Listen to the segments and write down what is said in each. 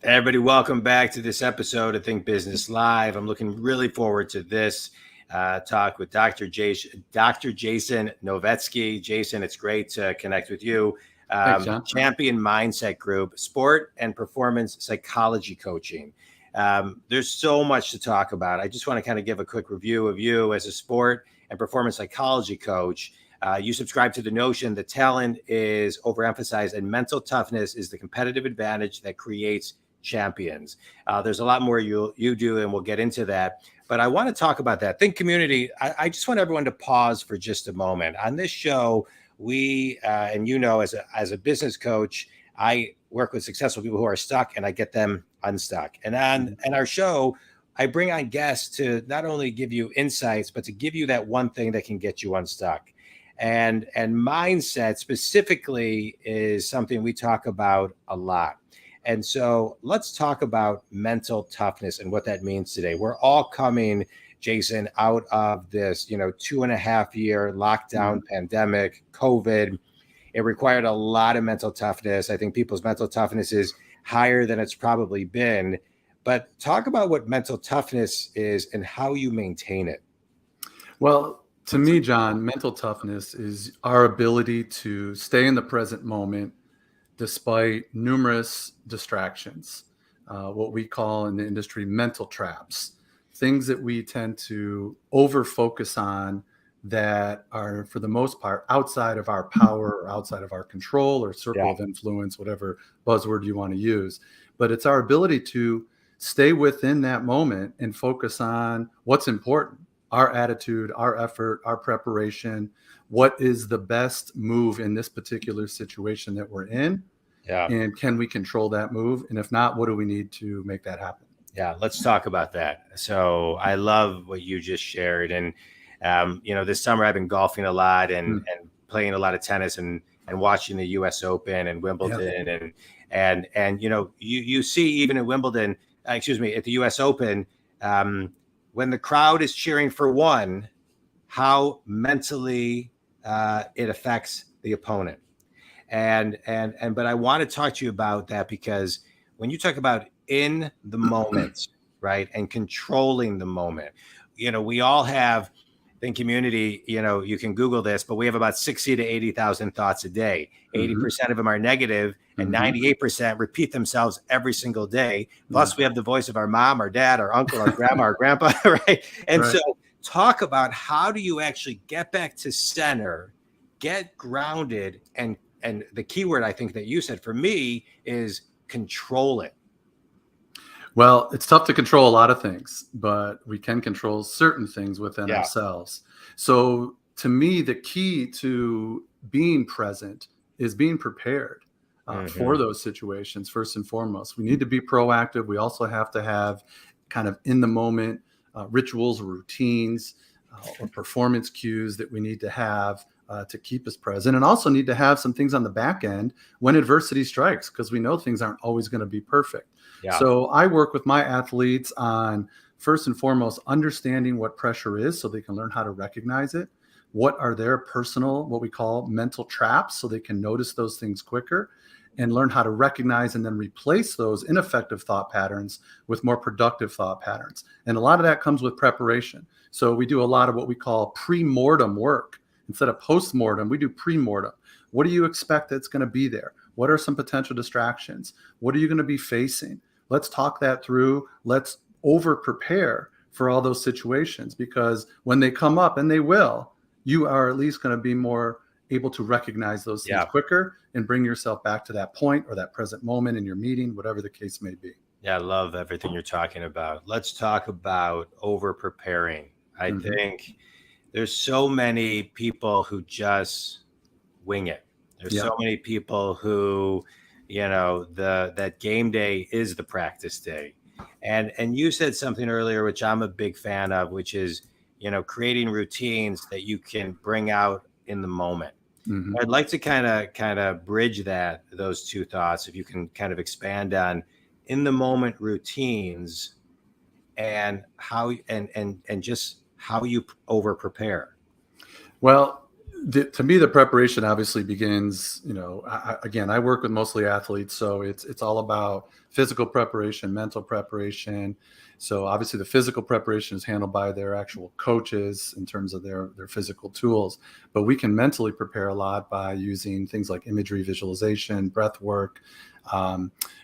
Everybody, welcome back to this episode of Think Business Live. I'm looking really forward to this talk with Dr. Jason Novetsky. Jason, it's great to connect with you. Thanks, John. Champion Mindset Group, sport and performance psychology coaching. There's so much to talk about. I just want to kind of give a quick review of you as a sport and performance psychology coach. You subscribe to the notion that talent is overemphasized and mental toughness is the competitive advantage that creates champions. There's a lot more you do, and we'll get into that. But I want to talk about that. Think community. I just want everyone to pause for just a moment. On this show, we, and as a business coach, I work with successful people who are stuck, and I get them unstuck. And on our show, I bring on guests to not only give you insights, but to give you that one thing that can get you unstuck. And mindset specifically is something we talk about a lot. And so let's talk about mental toughness and what that means today. We're all coming, Jason, out of this, 2.5-year lockdown pandemic, COVID. It required a lot of mental toughness. I think people's mental toughness is higher than it's probably been. But talk about what mental toughness is and how you maintain it. Well, to me, John, mental toughness is our ability to stay in the present moment despite numerous distractions, what we call in the industry mental traps, things that we tend to over-focus on that are, for the most part, outside of our power or outside of our control or circle of influence, whatever buzzword you want to use. But it's our ability to stay within that moment and focus on what's important. Our attitude, our effort, our preparation, what is the best move in this particular situation that we're in? Yeah. And can we control that move? And if not, what do we need to make that happen? Yeah, let's talk about that. So I love what you just shared. And, this summer I've been golfing a lot and playing a lot of tennis and watching the US Open and Wimbledon. And you see even at Wimbledon, at the US Open, when the crowd is cheering for one, how mentally it affects the opponent. But I want to talk to you about that because when you talk about in the moment, right, and controlling the moment, we all have, in community, you can Google this, but we have about 60 to 80,000 thoughts a day. 80% of them are negative, and 98% repeat themselves every single day. Plus, we have the voice of our mom, our dad, our uncle, our grandma, our grandpa, right? And so talk about how do you actually get back to center, get grounded, and the key word I think that you said for me is control it. Well, it's tough to control a lot of things, but we can control certain things within ourselves. So to me, the key to being present is being prepared for those situations. First and foremost, we need to be proactive. We also have to have kind of in the moment rituals or routines or performance cues that we need to have to keep us present, and also need to have some things on the back end when adversity strikes, because we know things aren't always going to be perfect. Yeah. So I work with my athletes on, first and foremost, understanding what pressure is so they can learn how to recognize it. What are their personal, what we call mental traps, so they can notice those things quicker and learn how to recognize and then replace those ineffective thought patterns with more productive thought patterns. And a lot of that comes with preparation. So we do a lot of what we call pre-mortem work. Instead of post-mortem, we do pre-mortem. What do you expect that's going to be there? What are some potential distractions? What are you going to be facing? Let's talk that through. Let's over-prepare for all those situations, because when they come up, and they will, you are at least going to be more able to recognize those things quicker and bring yourself back to that point or that present moment in your meeting, whatever the case may be. Yeah, I love everything you're talking about. Let's talk about over-preparing. I think there's so many people who just wing it. There's so many people who, that game day is the practice day. And you said something earlier, which I'm a big fan of, which is, creating routines that you can bring out in the moment. I'd like to kind of bridge those two thoughts, if you can kind of expand on in the moment routines and how and just how you over prepare. Well, To me, the preparation obviously begins, again, I work with mostly athletes, so it's all about physical preparation, mental preparation. So obviously the physical preparation is handled by their actual coaches in terms of their physical tools, but we can mentally prepare a lot by using things like imagery, visualization, breath work.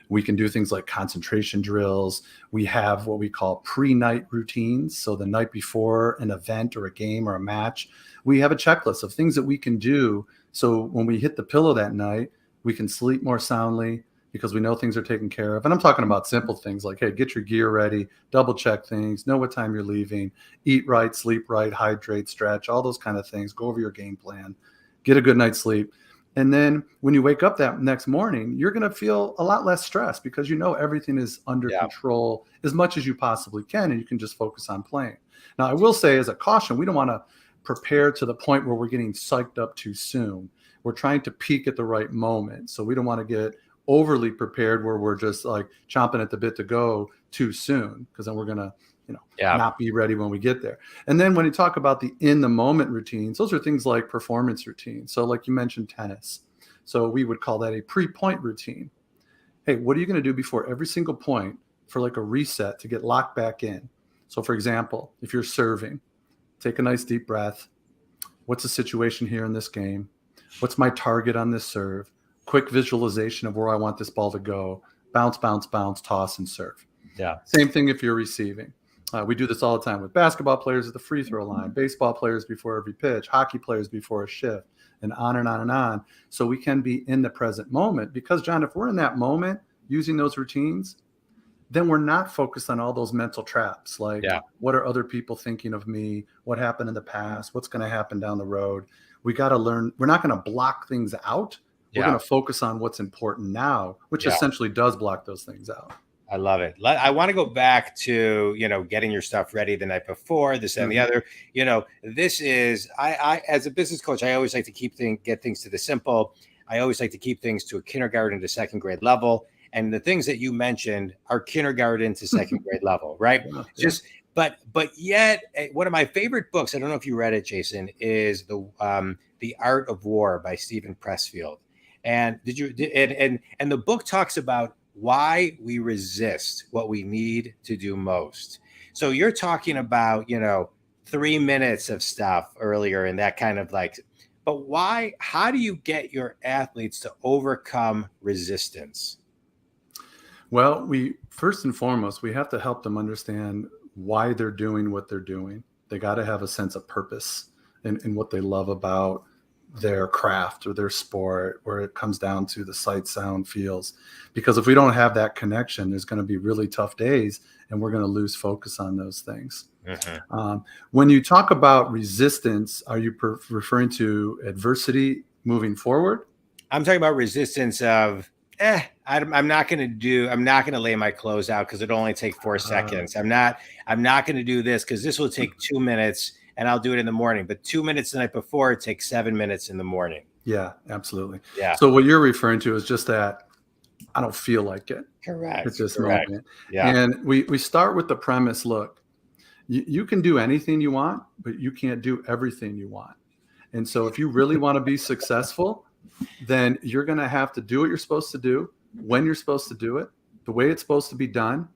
We can do things like concentration drills. We have what we call pre-night routines. So the night before an event or a game or a match, we have a checklist of things that we can do. So when we hit the pillow that night, we can sleep more soundly because we know things are taken care of. And I'm talking about simple things like, hey, get your gear ready, double check things, know what time you're leaving, eat right, sleep right, hydrate, stretch, all those kind of things. Go over your game plan, get a good night's sleep. And then when you wake up that next morning, you're going to feel a lot less stressed because you know everything is under control as much as you possibly can, and you can just focus on playing. Now, I will say as a caution, we don't want to prepare to the point where we're getting psyched up too soon. We're trying to peak at the right moment. So we don't want to get overly prepared where we're just like chomping at the bit to go too soon, because then we're going to not be ready when we get there. And then when you talk about the in the moment routines, those are things like performance routines. So like you mentioned tennis. So we would call that a pre-point routine. Hey, what are you going to do before every single point for like a reset to get locked back in? So for example, if you're serving, take a nice deep breath. What's the situation here in this game? What's my target on this serve? Quick visualization of where I want this ball to go. Bounce, bounce, bounce, toss, and serve. Yeah. Same thing if you're receiving. We do this all the time with basketball players at the free throw line, baseball players before every pitch, hockey players before a shift, and on and on and on. So we can be in the present moment because, John, if we're in that moment using those routines, then we're not focused on all those mental traps. Like, what are other people thinking of me? What happened in the past? What's going to happen down the road? We got to learn. We're not going to block things out. We're going to focus on what's important now, which essentially does block those things out. I love it. I want to go back to, getting your stuff ready the night before, this and the other. This is, I as a business coach, I always like to get things to the simple. I always like to keep things to a kindergarten to second grade level. And the things that you mentioned are kindergarten to second grade level, right? But yet one of my favorite books, I don't know if you read it, Jason, is The Art of War by Stephen Pressfield. And and the book talks about why we resist what we need to do most. So you're talking about, 3 minutes of stuff earlier and that kind of like, but why, how do you get your athletes to overcome resistance? Well, first and foremost, we have to help them understand why they're doing what they're doing. They got to have a sense of purpose in what they love about their craft or their sport, where it comes down to the sight, sound, feels. Because if we don't have that connection, there's going to be really tough days and we're going to lose focus on those things. When you talk about resistance, are you referring to adversity moving forward? I'm talking about resistance of, I'm not going to lay my clothes out because it'll only take 4 seconds. I'm not going to do this because this will take 2 minutes and I'll do it in the morning. But 2 minutes the night before, it takes 7 minutes in the morning. Yeah, absolutely. Yeah. So what you're referring to is just that I don't feel like it. Correct. At this Correct. moment. Yeah. And we start with the premise, look, you can do anything you want, but you can't do everything you want. And so if you really want to be successful, then you're going to have to do what you're supposed to do, when you're supposed to do it, the way it's supposed to be done,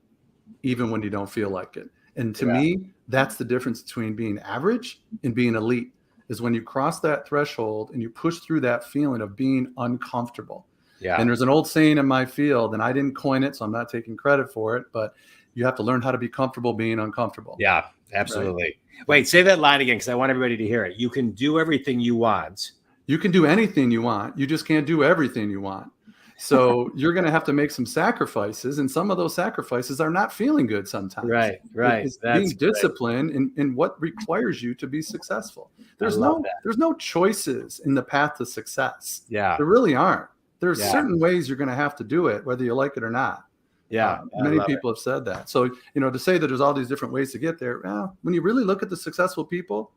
even when you don't feel like it. And to me, that's the difference between being average and being elite, is when you cross that threshold and you push through that feeling of being uncomfortable. Yeah. And there's an old saying in my field, and I didn't coin it, so I'm not taking credit for it, but you have to learn how to be comfortable being uncomfortable. Yeah, absolutely. Right? Wait, say that line again, because I want everybody to hear it. You can do everything you want. You can do anything you want. You just can't do everything you want. So you're going to have to make some sacrifices, and some of those sacrifices are not feeling good sometimes. Right. It's being disciplined in what requires you to be successful. There's no choices in the path to success. Yeah, there really aren't. There's certain ways you're going to have to do it, whether you like it or not. Yeah, many people have said that. So, to say that there's all these different ways to get there, well, when you really look at the successful people,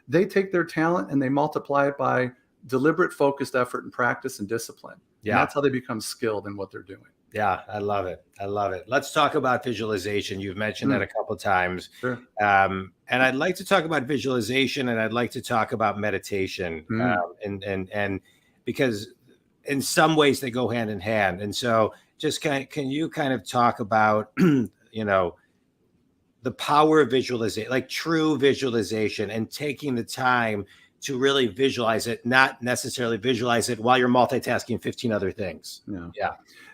they take their talent and they multiply it by deliberate, focused effort and practice and discipline. Yeah, and that's how they become skilled in what they're doing. Yeah, I love it. I love it. Let's talk about visualization. You've mentioned that a couple of times. Sure. And I'd like to talk about visualization, and I'd like to talk about meditation. And because in some ways they go hand in hand. And so just can you kind of talk about, the power of visualization, like true visualization, and taking the time to really visualize it, not necessarily visualize it while you're multitasking 15 other things. Yeah.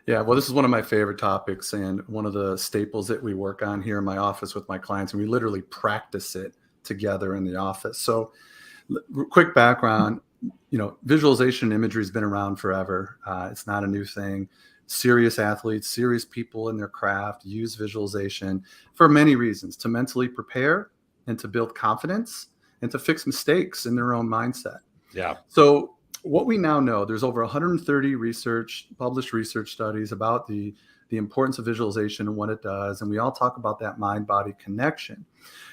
Yeah. Well, this is one of my favorite topics and one of the staples that we work on here in my office with my clients, and we literally practice it together in the office. So quick background, visualization imagery has been around forever. It's not a new thing. Serious athletes, serious people in their craft use visualization for many reasons: to mentally prepare and to build confidence and to fix mistakes in their own mindset. Yeah. So what we now know, there's over 130 published research studies about the importance of visualization and what it does. And we all talk about that mind-body connection.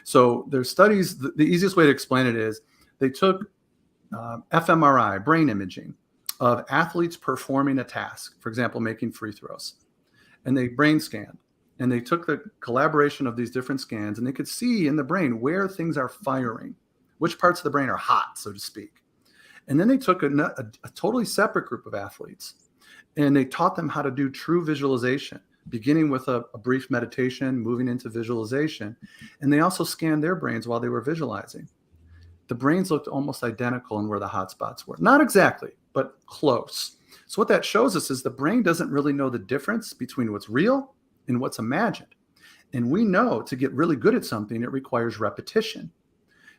So there's studies, the easiest way to explain it is they took fMRI, brain imaging, of athletes performing a task, for example, making free throws. And they brain scanned, and they took the collaboration of these different scans, and they could see in the brain where things are firing, which parts of the brain are hot, so to speak. And then they took a totally separate group of athletes, and they taught them how to do true visualization, beginning with a brief meditation, moving into visualization. And they also scanned their brains while they were visualizing. The brains looked almost identical in where the hot spots were. Not exactly, but close. So what that shows us is the brain doesn't really know the difference between what's real and what's imagined. And we know to get really good at something, it requires repetition.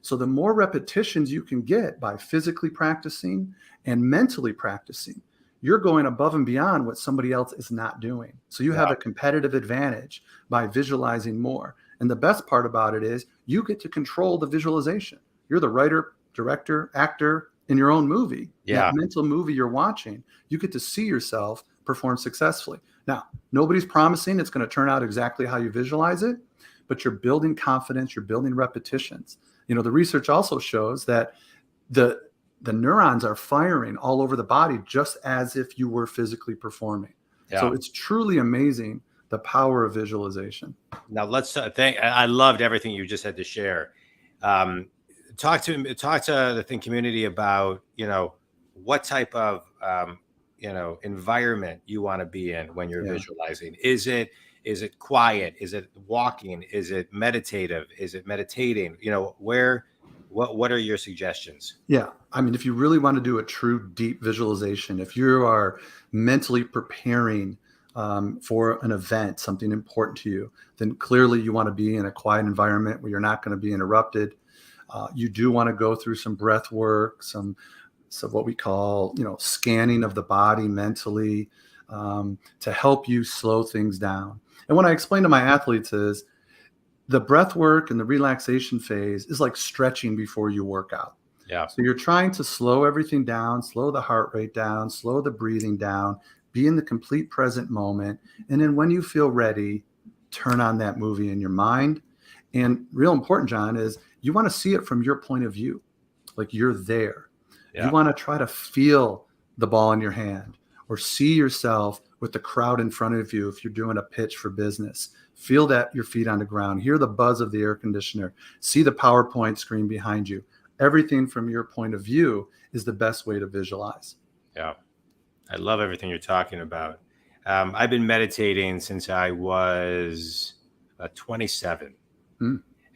So the more repetitions you can get by physically practicing and mentally practicing, you're going above and beyond what somebody else is not doing. So you have a competitive advantage by visualizing more. And the best part about it is you get to control the visualization. You're the writer, director, actor in your own movie. Yeah. That mental movie you're watching, you get to see yourself perform successfully. Now, nobody's promising it's going to turn out exactly how you visualize it, but you're building confidence, you're building repetitions. The research also shows that the neurons are firing all over the body just as if you were physically performing. Yeah. So it's truly amazing, the power of visualization. Now let's I loved everything you just had to share. Talk to the Think community about, what type of, environment you want to be in when you're visualizing. Is it quiet? Is it walking? Is it meditative? Is it meditating? What are your suggestions? Yeah. I mean, if you really want to do a true deep visualization, if you are mentally preparing for an event, something important to you, then clearly you want to be in a quiet environment where you're not going to be interrupted. You do want to go through some breath work, some what we call, scanning of the body mentally to help you slow things down. And what I explain to my athletes is the breath work and the relaxation phase is like stretching before you work out. Yeah. So you're trying to slow everything down, slow the heart rate down, slow the breathing down, be in the complete present moment. And then when you feel ready, turn on that movie in your mind. And real important, John, is you want to see it from your point of view, like you're there. Yeah. You want to try to feel the ball in your hand or see yourself with the crowd in front of you if you're doing a pitch for business. Feel that your feet on the ground, hear the buzz of the air conditioner, see the PowerPoint screen behind you. Everything from your point of view is the best way to visualize. Yeah, I love everything you're talking about. I've been meditating since I was 27.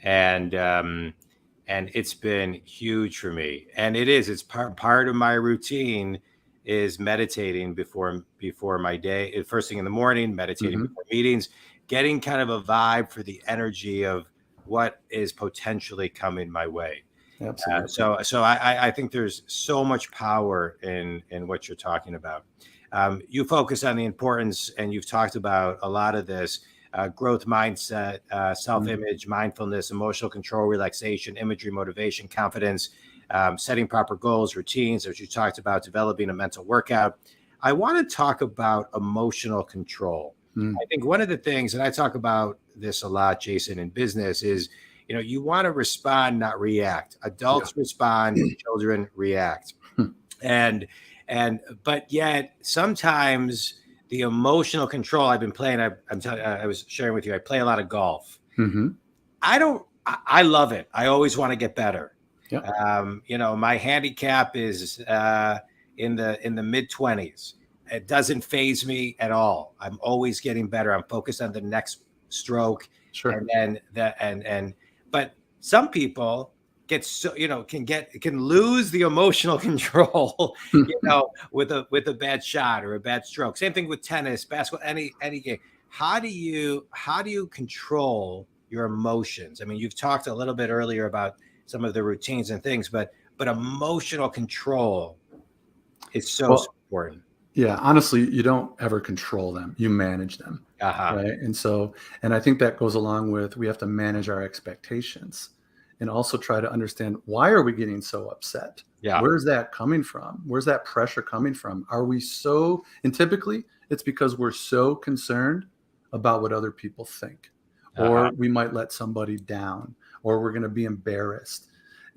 And it's been huge for me. And it's part of my routine is meditating before my day, first thing in the morning, meditating before meetings, getting kind of a vibe for the energy of what is potentially coming my way. Absolutely. So I think there's so much power in what you're talking about. You focus on the importance, and you've talked about a lot of this, growth mindset, self-image, mindfulness, emotional control, relaxation, imagery, motivation, confidence, setting proper goals, routines, as you talked about, developing a mental workout. I want to talk about emotional control. I think one of the things, and I talk about this a lot, Jason, in business is, you want to respond, not react. Adults respond, children react. But yet sometimes the emotional control I've been playing. I was sharing with you, I play a lot of golf. Mm-hmm. I love it. I always want to get better. Yeah. My handicap is in the mid-20s. It doesn't faze me at all. I'm always getting better. I'm focused on the next stroke. Sure. And then but some people get so, can lose the emotional control, with a bad shot or a bad stroke. Same thing with tennis, basketball, any game. How do you control your emotions? I mean, you've talked a little bit earlier about some of the routines and things, but emotional control is so important. Yeah, honestly, you don't ever control them. You manage them. Right. And I think that goes along with, we have to manage our expectations and also try to understand, why are we getting so upset? Yeah. Where's that coming from? Where's that pressure coming from? And typically it's because we're so concerned about what other people think, or we might let somebody down, or we're going to be embarrassed.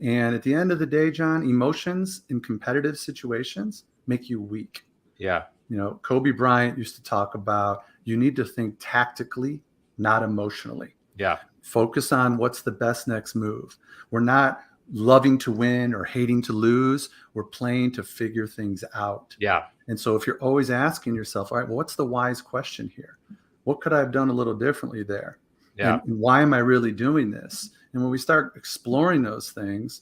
And at the end of the day, John, emotions in competitive situations make you weak. Yeah. Kobe Bryant used to talk about, you need to think tactically, not emotionally. Yeah. Focus on what's the best next move. We're not loving to win or hating to lose. We're playing to figure things out. Yeah. And so if you're always asking yourself, all right, well, what's the wise question here? What could I have done a little differently there? Yeah. And why am I really doing this? And when we start exploring those things,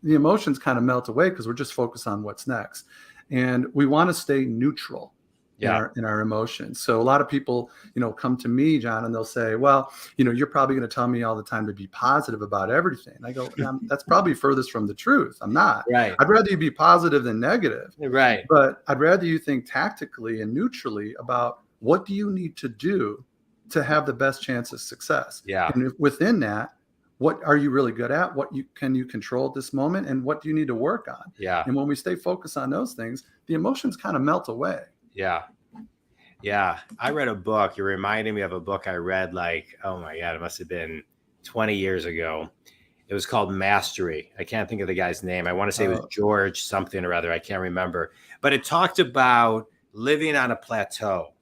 the emotions kind of melt away because we're just focused on what's next. And we want to stay neutral in our emotions. So a lot of people, come to me, John, and they'll say, well, you're probably going to tell me all the time to be positive about everything. And I go, that's probably furthest from the truth. I'm not. Right. I'd rather you be positive than negative. Right. But I'd rather you think tactically and neutrally about, what do you need to do to have the best chance of success? Yeah. And within that, what are you really good at? What can you control at this moment? And what do you need to work on? Yeah. And when we stay focused on those things, the emotions kind of melt away. Yeah. Yeah. I read a book. You're reminding me of a book I read, oh my God, it must have been 20 years ago. It was called Mastery. I can't think of the guy's name. I want to say it was George something or other. I can't remember. But it talked about living on a plateau,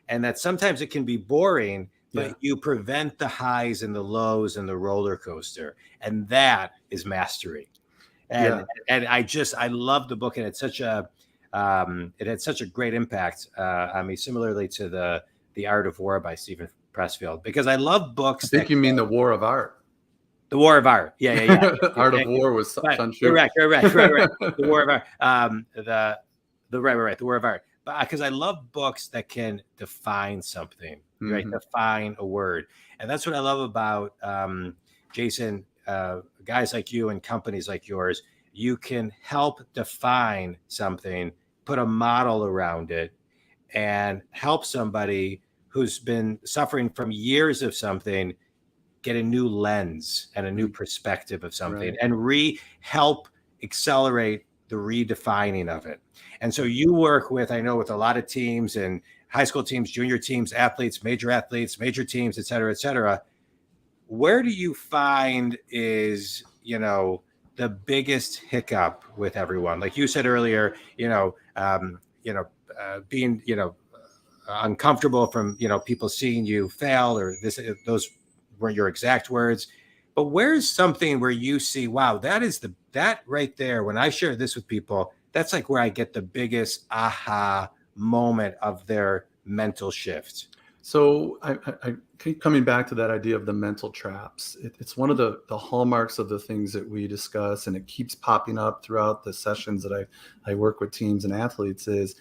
and that sometimes it can be boring, but you prevent the highs and the lows and the roller coaster. And that is mastery. And I love the book, and it's such a, it had such a great impact on me, similarly to the Art of War by Stephen Pressfield, because I love books. I think you mean The War of Art. The War of Art. Yeah. Art of War was Sun Tzu. Correct. The War of Art. The War of Art. Because I love books that can define something, right? Mm-hmm. Define a word. And that's what I love about, Jason, guys like you and companies like yours. You can help define something, put a model around it, and help somebody who's been suffering from years of something get a new lens and a new perspective of something, and help accelerate the redefining of it. And so you work with a lot of teams, and high school teams, junior teams, athletes, major teams, et cetera. Where do you find is, the biggest hiccup with everyone? Like you said earlier, being, uncomfortable from, people seeing you fail, or those were your exact words. But where's something where you see, wow, that right there, when I share this with people, that's like where I get the biggest aha moment of their mental shift? So I keep coming back to that idea of the mental traps. It's one of the hallmarks of the things that we discuss, and it keeps popping up throughout the sessions that I work with teams and athletes, is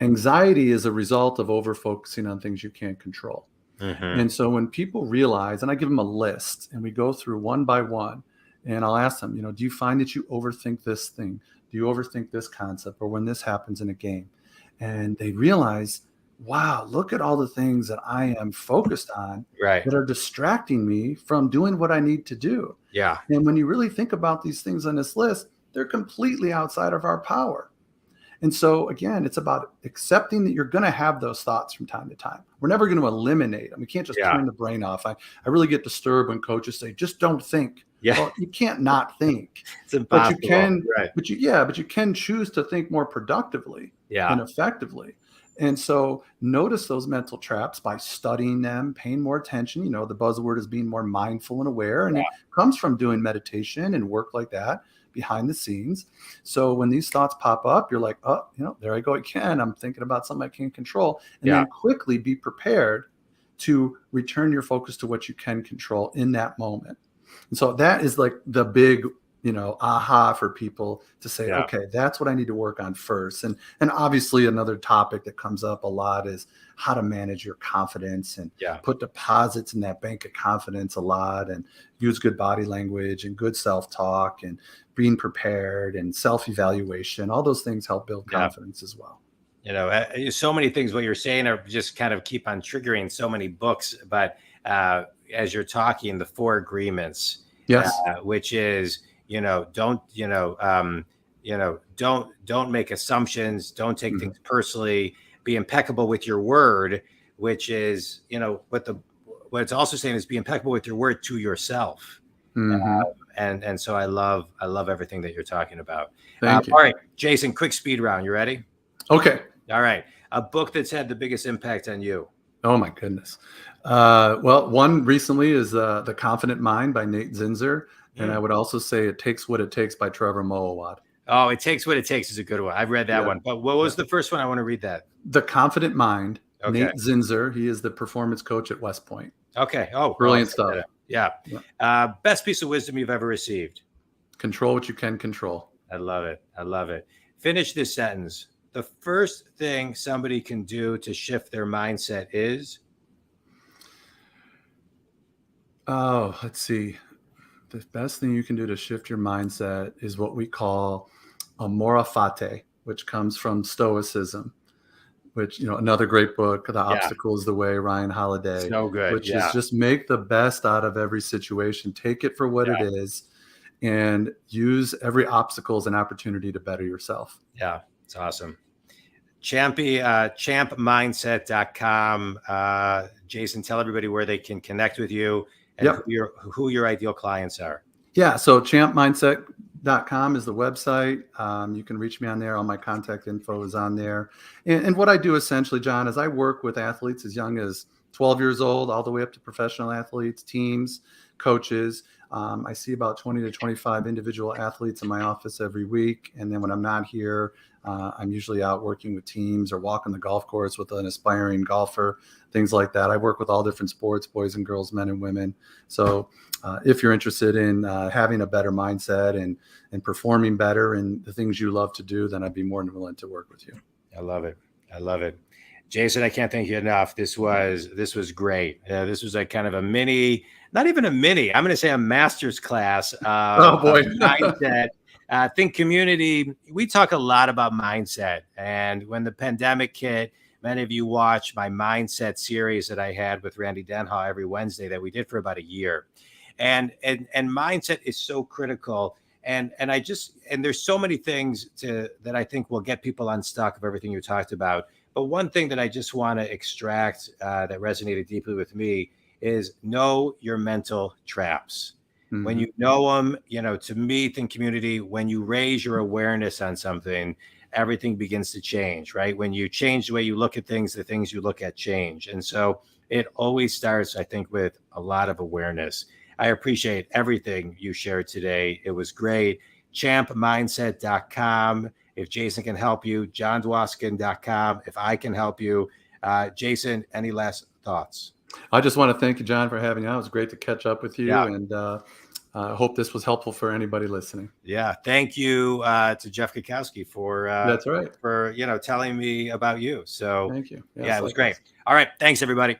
anxiety is a result of over-focusing on things you can't control. Mm-hmm. And so when people realize, and I give them a list, and we go through one by one, and I'll ask them, do you find that you overthink this thing? Do you overthink this concept, or when this happens in a game? And they realize, wow, look at all the things that I am focused on that are distracting me from doing what I need to do. Yeah. And when you really think about these things on this list, they're completely outside of our power. And so, again, it's about accepting that you're going to have those thoughts from time to time. We're never going to eliminate them. We can't just turn the brain off. I really get disturbed when coaches say, just don't think. Yeah. Well, you can't not think. It's impossible. But you can, but you can choose to think more productively and effectively. And so notice those mental traps by studying them, paying more attention. You know, the buzzword is being more mindful and aware, and it comes from doing meditation and work like that behind the scenes. So when these thoughts pop up, you're like, oh, you know, there I go again. I'm thinking about something I can't control. And then quickly be prepared to return your focus to what you can control in that moment. And so that is like the big, you know, aha for people to say, okay, that's what I need to work on first. And obviously another topic that comes up a lot is how to manage your confidence and put deposits in that bank of confidence a lot, and use good body language and good self-talk and being prepared and self-evaluation. All those things help build confidence as well. You know, so many things what you're saying are just kind of keep on triggering so many books. But as you're talking, the 4 agreements, which is, don't make assumptions, don't take things personally, be impeccable with your word, which is, what it's also saying is be impeccable with your word to yourself. And so I love everything that you're talking about. Thank you. All right, Jason, quick speed round. You ready? Okay. All right. A book that's had the biggest impact on you. Oh my goodness. Well, one recently is The Confident Mind by Nate Zinsser. And I would also say It Takes What It Takes by Trevor Moawad. Oh, It Takes What It Takes is a good one. I've read that one. But what was the first one? I want to read that. The Confident Mind, Nate Zinsser. He is the performance coach at West Point. Okay. Oh, brilliant stuff. Yeah. Best piece of wisdom you've ever received. Control what you can control. I love it. I love it. Finish this sentence. The first thing somebody can do to shift their mindset is? Oh, let's see. The best thing you can do to shift your mindset is what we call amora fati, which comes from Stoicism, which, another great book, The Obstacle is the Way, Ryan Holiday. So good. Which is just make the best out of every situation. Take it for what it is and use every obstacle as an opportunity to better yourself. Yeah, it's awesome. Champmindset.com. Jason, tell everybody where they can connect with you and who your ideal clients are. Yeah, so champmindset.com is the website. You can reach me on there. All my contact info is on there. And what I do essentially, John, is I work with athletes as young as 12 years old, all the way up to professional athletes, teams, coaches. I see about 20 to 25 individual athletes in my office every week. And then when I'm not here, I'm usually out working with teams or walking the golf course with an aspiring golfer, things like that. I work with all different sports, boys and girls, men and women. So if you're interested in having a better mindset and performing better and the things you love to do, then I'd be more than willing to work with you. I love it. I love it. Jason, I can't thank you enough. This was great. This was like kind of a mini, not even a mini, I'm going to say a master's class. Oh boy. Mindset. Think Community. We talk a lot about mindset. And when the pandemic hit, many of you watched my mindset series that I had with Randy Denhaw every Wednesday that we did for about a year. And mindset is so critical. And there's so many things that I think will get people unstuck of everything you talked about. But one thing that I just want to extract that resonated deeply with me is know your mental traps. When you know them, to me, Think Community, when you raise your awareness on something, everything begins to change, right? When you change the way you look at things, the things you look at change. And so it always starts, I think, with a lot of awareness. I appreciate everything you shared today. It was great. Champmindset.com. If Jason can help you, johndwoskin.com. If I can help you. Jason, any last thoughts? I just want to thank you, John, for having me on. It was great to catch up with you, and I hope this was helpful for anybody listening. Yeah, thank you to Jeff Kukowski for that's right for telling me about you. So thank you. Yes, it was great. All right, thanks everybody.